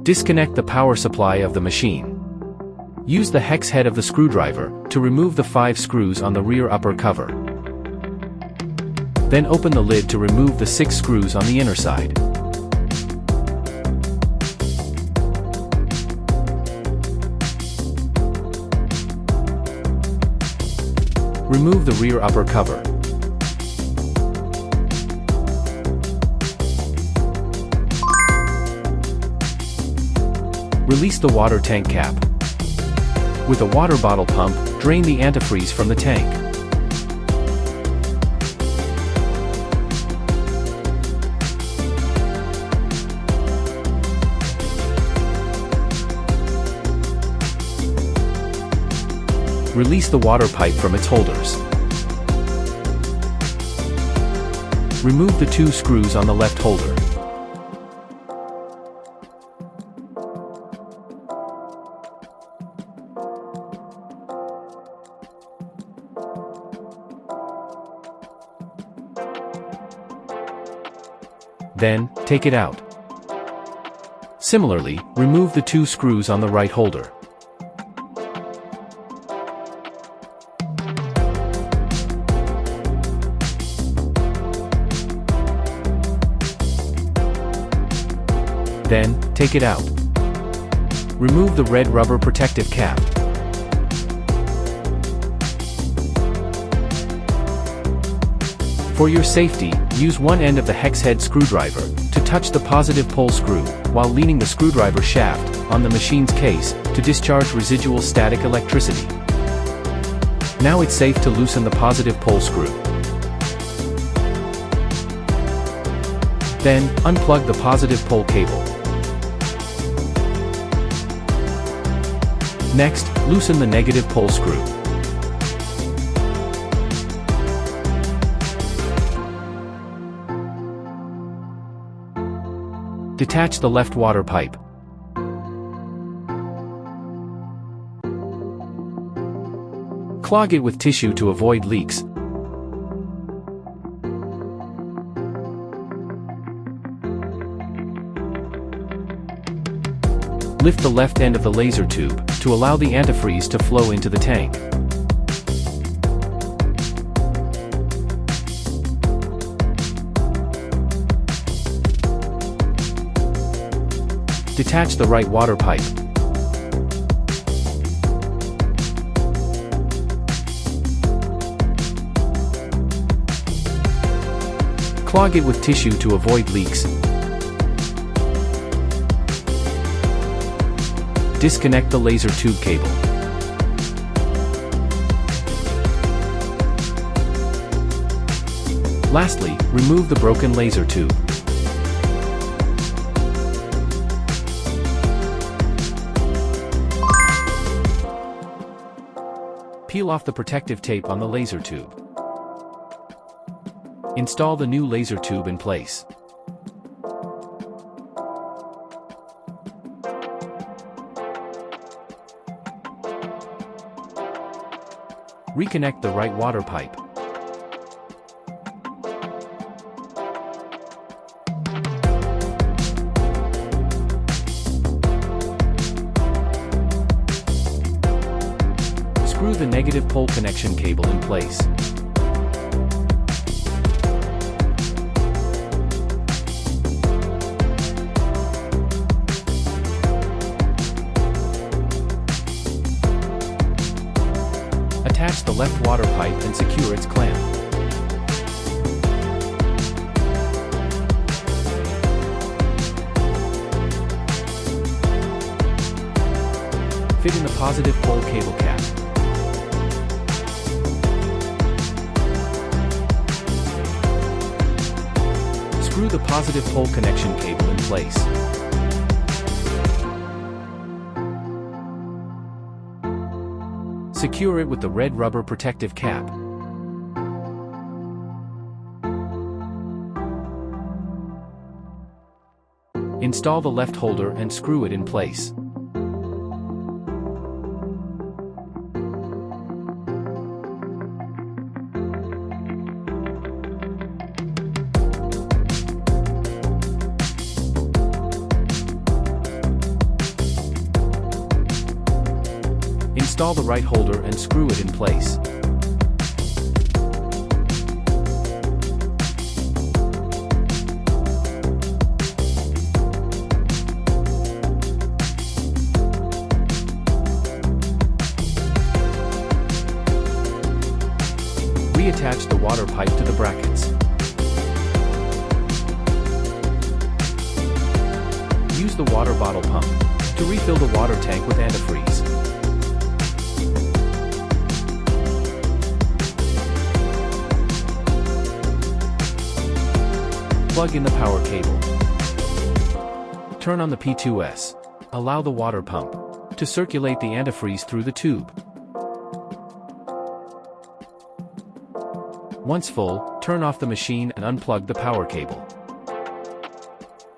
Disconnect the power supply of the machine. Use the hex head of the screwdriver to remove the 5 screws on the rear upper cover. Then open the lid to remove the 6 screws on the inner side. Remove the rear upper cover. Release the water tank cap. With a water bottle pump, drain the antifreeze from the tank. Release the water pipe from its holders. Remove the 2 screws on the left holder. Then, take it out. Similarly, remove the 2 screws on the right holder. Then, take it out. Remove the red rubber protective cap. For your safety, use one end of the hex head screwdriver to touch the positive pole screw, while leaning the screwdriver shaft on the machine's case to discharge residual static electricity. Now it's safe to loosen the positive pole screw. Then, unplug the positive pole cable. Next, loosen the negative pole screw. Detach the left water pipe. Clog it with tissue to avoid leaks. Lift the left end of the laser tube to allow the antifreeze to flow into the tank. Detach the right water pipe. Clog it with tissue to avoid leaks. Disconnect the laser tube cable. Lastly, remove the broken laser tube. Peel off the protective tape on the laser tube. Install the new laser tube in place. Reconnect the right water pipe. Screw the negative pole connection cable in place. Attach the left water pipe and secure its clamp. Fit in the positive pole cable cap. Screw the positive pole connection cable in place. Secure it with the red rubber protective cap. Install the left holder and screw it in place. Install the right holder and screw it in place. Reattach the water pipe to the brackets. Use the water bottle pump to refill the water tank with antifreeze. Plug in the power cable. Turn on the P2S. Allow the water pump to circulate the antifreeze through the tube. Once full, turn off the machine and unplug the power cable.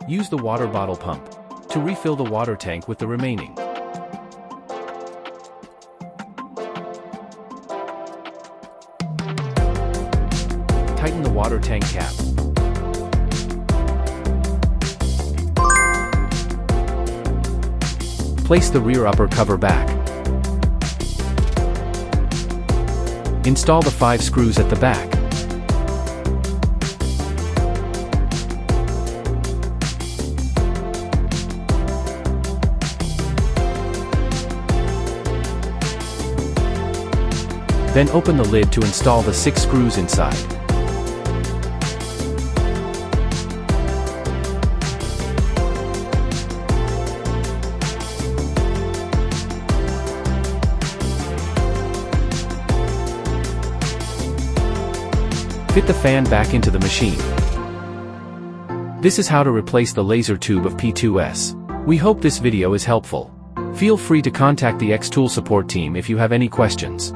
Use the water bottle pump to refill the water tank with the remaining. Tighten the water tank cap. Place the rear upper cover back. Install the 5 screws at the back. Then open the lid to install the 6 screws inside. Fit the fan back into the machine. This is how to replace the laser tube of P2S. We hope this video is helpful. Feel free to contact the xTool support team if you have any questions.